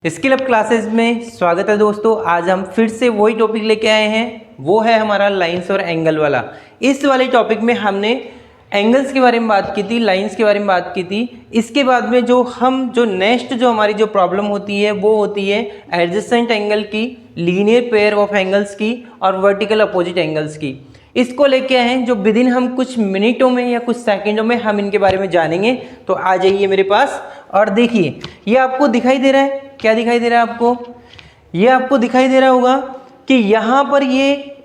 Skill up classes में स्वागत है दोस्तों। आज हम फिर से वही टॉपिक लेके आए हैं, वो है हमारा लाइंस और एंगल वाला। इस वाले टॉपिक में हमने एंगल्स के बारे में बात की थी, लाइंस के बारे में बात की थी। इसके बाद में जो नेक्स्ट हमारी जो प्रॉब्लम होती है वो होती है एडजेसेंट एंगल की, लीनियर पेयर ऑफ एंगल्स की और वर्टिकल अपोजिट एंगल्स की। इसको लेके आए हैं जो विदिन हम कुछ मिनटों में या कुछ सेकंडों में हम इनके बारे में जानेंगे। तो आ जाइए मेरे पास और देखिए, ये आपको दिखाई दे रहा है, क्या दिखाई दे रहा है आपको? ये आपको दिखाई दे रहा होगा कि यहां पर ये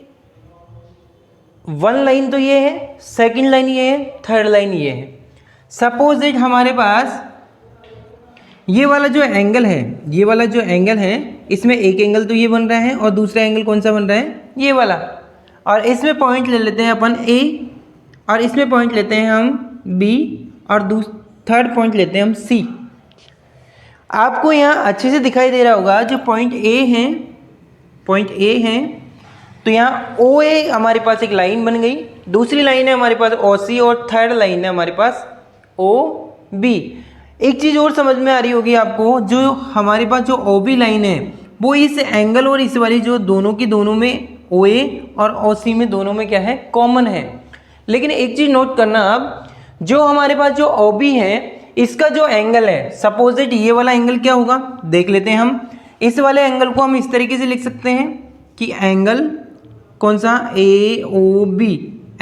वन लाइन तो ये है, सेकंड लाइन ये है, थर्ड लाइन ये है। सपोज दैट हमारे पास ये वाला जो एंगल है, ये वाला जो एंगल है, इसमें एक एंगल तो ये बन रहा है और दूसरा एंगल कौन सा बन रहा है? ये वाला। और इसमें पॉइंट ले लेते हैं अपन ए, और इसमें पॉइंट लेते हैं हम बी, और थर्ड पॉइंट लेते हैं हम सी। आपको यहाँ अच्छे से दिखाई दे रहा होगा जो पॉइंट ए है, पॉइंट ए है, तो यहाँ ओ ए हमारे पास एक लाइन बन गई, दूसरी लाइन है हमारे पास ओ सी, और थर्ड लाइन है हमारे पास ओ बी। एक चीज़ और समझ में आ रही होगी आपको, जो हमारे पास जो ओ बी लाइन है वो इस एंगल और इस वाली जो दोनों की दोनों में ओ ए और ओ सी में दोनों में क्या है? कॉमन है। लेकिन एक चीज़ नोट करना आप, जो हमारे पास जो ओ बी है इसका जो एंगल है, सपोज दैट ये वाला एंगल क्या होगा देख लेते हैं हम। इस वाले एंगल को हम इस तरीके से लिख सकते हैं कि एंगल कौन सा? A O B,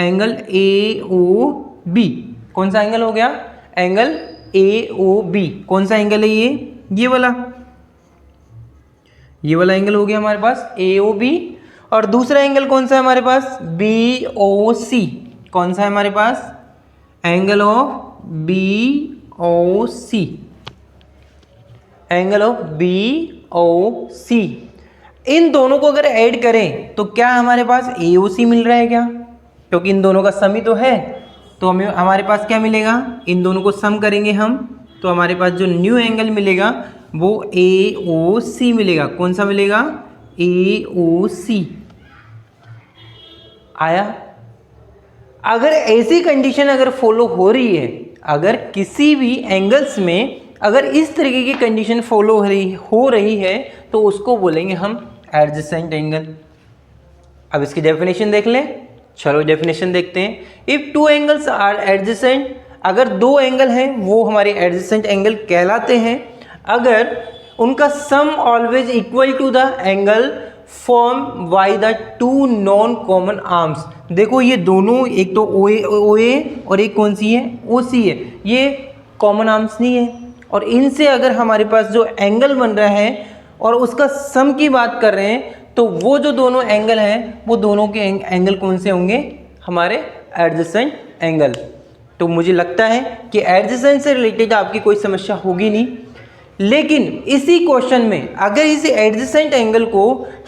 angle A O B. कौन सा एंगल हो गया? Angle A O B. कौन सा एंगल है ये वाला, ये वाला एंगल हो गया हमारे पास ए ओ बी। और दूसरा एंगल कौन सा है हमारे पास? बी ओ सी। कौन सा है हमारे पास? Angle of B O C, angle of B O C. इन दोनों को अगर ऐड करें तो क्या हमारे पास ए ओ सी मिल रहा है क्या? क्योंकि इन दोनों का सम ही तो है, तो हमें हमारे पास क्या मिलेगा? इन दोनों को सम करेंगे हम तो हमारे पास जो न्यू एंगल मिलेगा वो ए ओ सी मिलेगा। कौन सा मिलेगा? ए ओ सी। आया? अगर ऐसी कंडीशन अगर फॉलो हो रही है, अगर किसी भी एंगल्स में अगर इस तरीके की कंडीशन फॉलो हो रही है तो उसको बोलेंगे हम एडजेसेंट एंगल। अब इसकी डेफिनेशन देख लें। चलो डेफिनेशन देखते हैं। If two angles are adjacent, अगर दो एंगल हैं वो हमारे एडजेसेंट एंगल कहलाते हैं अगर उनका sum always equal to the angle form by the two non common arms. देखो ये दोनों, एक तो ओ ए और एक कौन सी है? ओ सी है। ये कॉमन आर्म्स नहीं है, और इनसे अगर हमारे पास जो एंगल बन रहा है और उसका सम की बात कर रहे हैं तो वो जो दोनों एंगल हैं वो दोनों के एंगल कौन से होंगे? हमारे एडजेसेंट एंगल। तो मुझे लगता है कि एडजेसेंट से रिलेटेड आपकी कोई समस्या होगी नहीं। लेकिन इसी क्वेश्चन में अगर इस एडजेसेंट एंगल को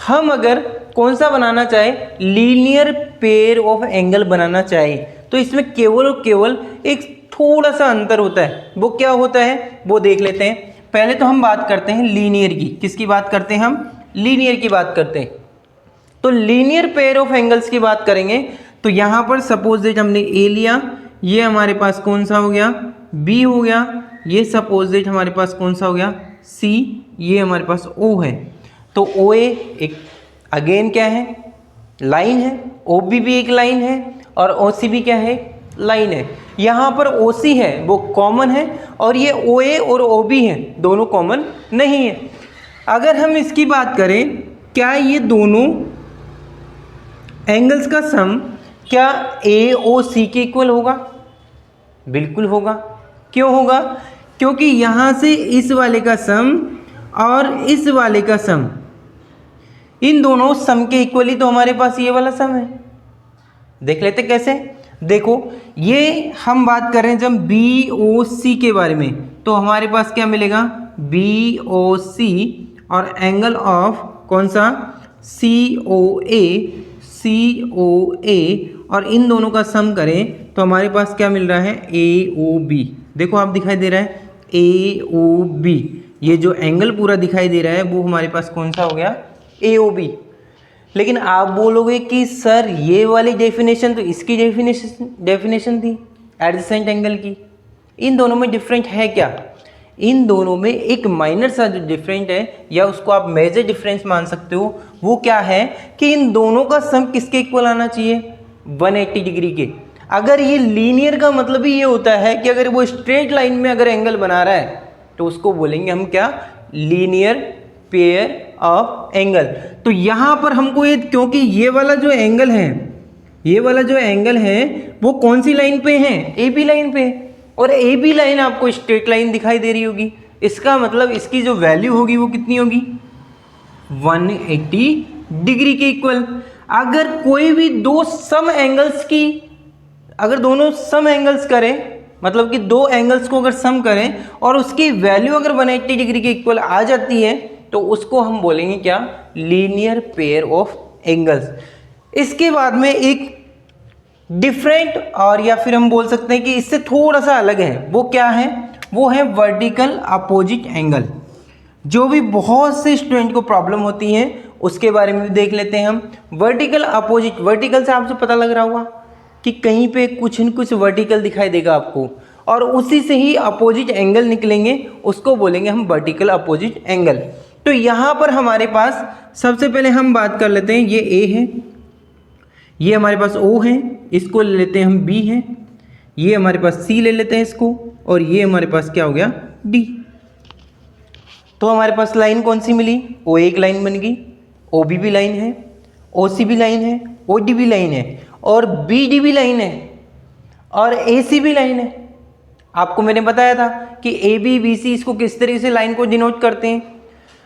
हम अगर कौन सा बनाना चाहे? लीनियर पेयर ऑफ एंगल बनाना चाहे, तो इसमें केवल और केवल एक थोड़ा सा अंतर होता है। वो क्या होता है वो देख लेते हैं। पहले तो हम बात करते हैं लीनियर की। किसकी बात करते हैं हम? लीनियर की बात करते हैं। तो लीनियर पेयर ऑफ एंगल्स की बात करेंगे तो यहाँ पर सपोज दैट हमने ए लिया, ये हमारे पास कौन सा हो गया? बी हो गया। ये सपोज दैट हमारे पास कौन सा हो गया? सी। ये हमारे पास ओ है। तो ओ ए एक अगेन क्या है? लाइन है। ओ बी भी एक लाइन है और ओ सी भी क्या है? लाइन है। यहाँ पर ओ सी है वो कॉमन है, और ये ओ ए और ओ बी है दोनों कॉमन नहीं है। अगर हम इसकी बात करें, क्या ये दोनों एंगल्स का सम क्या ए ओ सी के इक्वल होगा? बिल्कुल होगा। क्यों होगा? क्योंकि यहाँ से इस वाले का सम और इस वाले का सम, इन दोनों सम के इक्वली तो हमारे पास ये वाला सम है। देख लेते कैसे। देखो ये हम बात कर रहे हैं जब बी ओ सी के बारे में, तो हमारे पास क्या मिलेगा? बी ओ सी और एंगल ऑफ कौन सा? सी ओ ए, और इन दोनों का सम करें तो हमारे पास क्या मिल रहा है? ए ओ बी। देखो आप दिखाई दे रहा है ए ओ बी। ये जो एंगल पूरा दिखाई दे रहा है वो हमारे पास कौन सा हो गया? ए ओ बी। लेकिन आप बोलोगे कि सर ये वाली डेफिनेशन तो इसकी डेफिनेशन थी एडजेसेंट एंगल की, इन दोनों में डिफरेंट है क्या? इन दोनों में एक माइनर सा जो डिफरेंट है, या उसको आप मेजर डिफरेंस मान सकते हो, वो क्या है कि इन दोनों का सम किसके इक्वल आना चाहिए, 180 डिग्री के। अगर ये लीनियर का मतलब ही ये होता है कि अगर वो स्ट्रेट लाइन में अगर एंगल बना रहा है तो उसको बोलेंगे हम क्या, लीनियर पेयर ऑफ एंगल। तो यहाँ पर हमको ये, क्योंकि ये वाला जो एंगल है, ये वाला जो एंगल है वो कौन सी लाइन पे है, ए बी लाइन पे, और ए बी लाइन आपको स्ट्रेट लाइन दिखाई दे रही होगी। इसका मतलब इसकी जो वैल्यू होगी वो कितनी होगी, 180 डिग्री के इक्वल। अगर कोई भी दो सम एंगल्स की, अगर दोनों सम एंगल्स करें, मतलब कि दो एंगल्स को अगर सम करें और उसकी वैल्यू अगर 180 डिग्री के इक्वल आ जाती है तो उसको हम बोलेंगे क्या, लीनियर पेयर ऑफ एंगल्स। इसके बाद में एक डिफरेंट, और या फिर हम बोल सकते हैं कि इससे थोड़ा सा अलग है, वो क्या है, वो है वर्टिकल अपोजिट एंगल। जो भी बहुत से स्टूडेंट को प्रॉब्लम होती है उसके बारे में भी देख लेते हैं हम। वर्टिकल अपोजिट, वर्टिकल से आपसे पता लग रहा होगा कि कहीं पे कुछ न कुछ वर्टिकल दिखाई देगा आपको, और उसी से ही अपोजिट एंगल निकलेंगे, उसको बोलेंगे हम वर्टिकल अपोजिट एंगल। तो यहाँ पर हमारे पास सबसे पहले हम बात कर लेते हैं, ये ए है, ये हमारे पास ओ है, इसको ले लेते हैं हम बी है, ये हमारे पास सी ले लेते हैं इसको, और ये हमारे पास क्या हो गया, डी। तो हमारे पास लाइन कौन सी मिली, ओ एक लाइन बन गई, ओ बी भी लाइन है, ओ सी भी लाइन है, ओ डी भी लाइन है, और बी डी भी लाइन है, और ए सी भी लाइन है। आपको मैंने बताया था कि ए बी बी सी इसको किस तरीके से लाइन को डिनोट करते हैं।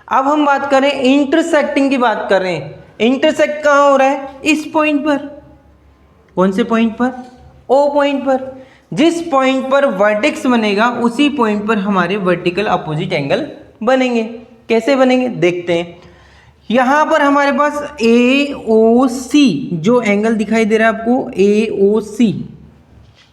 अब हम बात करें इंटरसेक्टिंग की, बात कर रहे हैं, इंटरसेक्ट कहाँ हो रहा है, इस पॉइंट पर। कौन से पॉइंट पर, ओ पॉइंट पर। जिस पॉइंट पर वर्टेक्स बनेगा उसी पॉइंट पर हमारे वर्टिकल अपोजिट एंगल बनेंगे। कैसे बनेंगे देखते हैं। यहाँ पर हमारे पास ए ओ सी जो एंगल दिखाई दे रहा है आपको, ए ओ सी,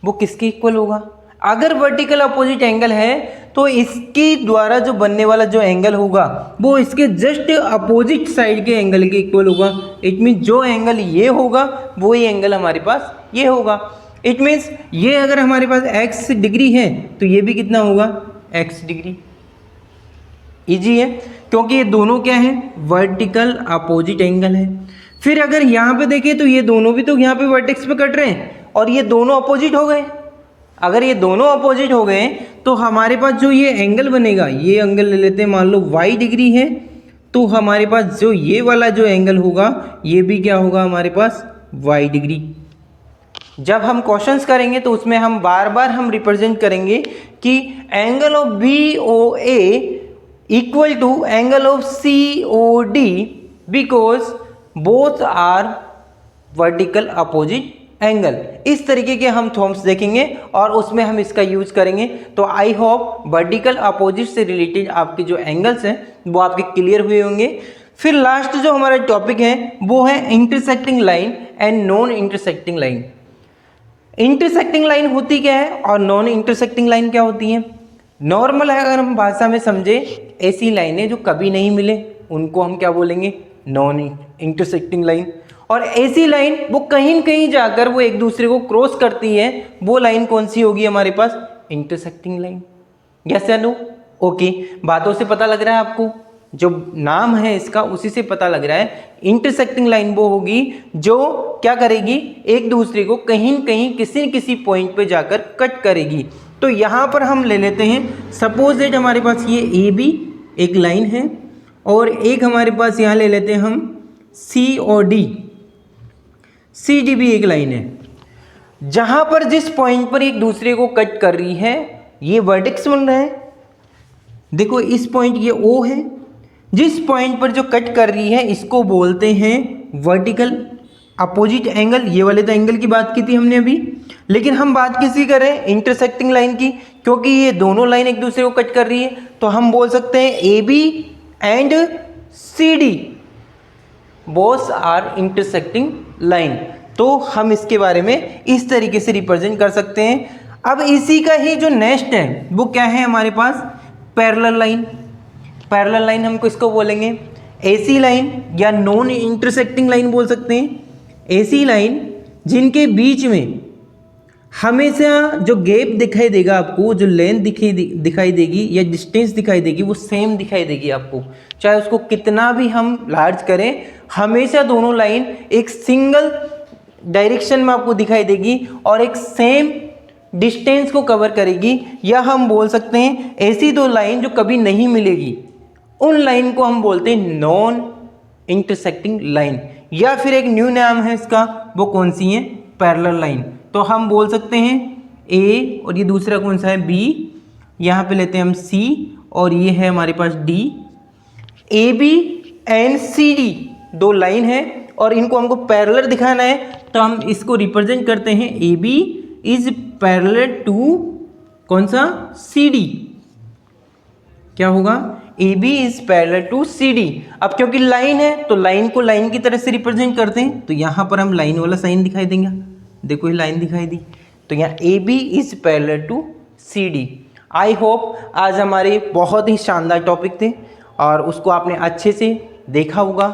वो किसके इक्वल होगा, अगर वर्टिकल अपोजिट एंगल है तो इसके द्वारा जो बनने वाला जो एंगल होगा वो इसके जस्ट अपोजिट साइड के एंगल के इक्वल होगा। इट मीन्स जो एंगल ये होगा वही एंगल हमारे पास ये होगा। इट मीन्स ये अगर हमारे पास x डिग्री है तो ये भी कितना होगा, x डिग्री। इजी है क्योंकि ये दोनों क्या है, वर्टिकल अपोजिट एंगल है। फिर अगर यहाँ पे देखें तो ये दोनों भी तो यहाँ पे वर्टेक्स पे कट रहे हैं और ये दोनों अपोजिट हो गए। अगर ये दोनों अपोजिट हो गए तो हमारे पास जो ये एंगल बनेगा, ये एंगल ले लेते हैं, मान लो y डिग्री है, तो हमारे पास जो ये वाला जो एंगल होगा ये भी क्या होगा हमारे पास, y डिग्री। जब हम क्वेश्चंस करेंगे तो उसमें हम बार बार हम रिप्रेजेंट करेंगे कि angle of B O A equal to angle of C O D because both are vertical opposite angle. इस तरीके के हम थॉर्म्स देखेंगे और उसमें हम इसका यूज करेंगे। तो आई होप वर्टिकल अपोजिट से रिलेटेड आपके जो एंगल्स हैं वो आपके क्लियर हुए होंगे। फिर लास्ट जो हमारा टॉपिक है वो है intersecting line and non intersecting line. Intersecting line होती क्या है और नॉन इंटरसेक्टिंग लाइन क्या होती है। नॉर्मल है, अगर हम भाषा में समझे, ऐसी लाइनें जो कभी नहीं मिले उनको हम क्या बोलेंगे, नॉन इंटरसेक्टिंग लाइन। और ऐसी लाइन वो कहीं न कहीं जाकर वो एक दूसरे को क्रॉस करती है, वो लाइन कौन सी होगी हमारे पास, इंटरसेक्टिंग लाइन। यस या नो? ओके, बातों से पता लग रहा है आपको, जो नाम है इसका उसी से पता लग रहा है। इंटरसेक्टिंग लाइन वो होगी जो क्या करेगी, एक दूसरे को कहीं न कहीं किसी न किसी पॉइंट पे जाकर कट करेगी। तो यहाँ पर हम ले लेते हैं, सपोज दैट हमारे पास ये ए बी एक लाइन है और एक हमारे पास यहाँ ले लेते हैं हम सी और डी, सी डी भी एक लाइन है। जहाँ पर जिस पॉइंट पर एक दूसरे को कट कर रही है ये वर्टेक्स बन रहा है। देखो इस पॉइंट ये ओ है, जिस पॉइंट पर जो कट कर रही है इसको बोलते हैं वर्टिकल अपोजिट एंगल। ये वाले तो एंगल की बात की थी हमने अभी, लेकिन हम बात किसी करें इंटरसेक्टिंग लाइन की, क्योंकि ये दोनों लाइन एक दूसरे को कट कर रही है। तो हम बोल सकते हैं A B and C D both are intersecting line. तो हम इसके बारे में इस तरीके से रिप्रेजेंट कर सकते हैं। अब इसी का ही जो नेक्स्ट है वो क्या है हमारे पास, पैरेलल लाइन। पैरेलल लाइन हम किसको बोलेंगे, ऐसी लाइन या नॉन इंटरसेक्टिंग लाइन बोल सकते हैं। ऐसी लाइन जिनके बीच में हमेशा जो गैप दिखाई देगा आपको, जो लेंथ दिखाई देगी या डिस्टेंस दिखाई देगी, वो सेम दिखाई देगी आपको, चाहे उसको कितना भी हम लार्ज करें, हमेशा दोनों लाइन एक सिंगल डायरेक्शन में आपको दिखाई देगी और एक सेम डिस्टेंस को कवर करेगी। या हम बोल सकते हैं ऐसी दो लाइन जो कभी नहीं मिलेगी, उन लाइन को हम बोलते हैं नॉन इंटरसेक्टिंग लाइन। या फिर एक न्यू नाम है इसका, वो कौन सी है, पैरेलल लाइन। तो हम बोल सकते हैं ए और ये दूसरा कौन सा है, बी, यहाँ पे लेते हैं हम सी और ये है हमारे पास D. A B and C D दो लाइन है और इनको हमको पैरेलल दिखाना है, तो हम इसको रिप्रेजेंट करते हैं A B is parallel to कौन सा, सी डी। क्या होगा, A B is parallel to C D. अब क्योंकि लाइन है तो लाइन को लाइन की तरह से रिप्रेजेंट करते हैं, तो यहाँ पर हम लाइन वाला साइन दिखाई देंगे। देखो ये लाइन दिखाई दी, तो यहाँ A B is parallel to C D. I hope आज हमारे बहुत ही शानदार टॉपिक थे और उसको आपने अच्छे से देखा होगा।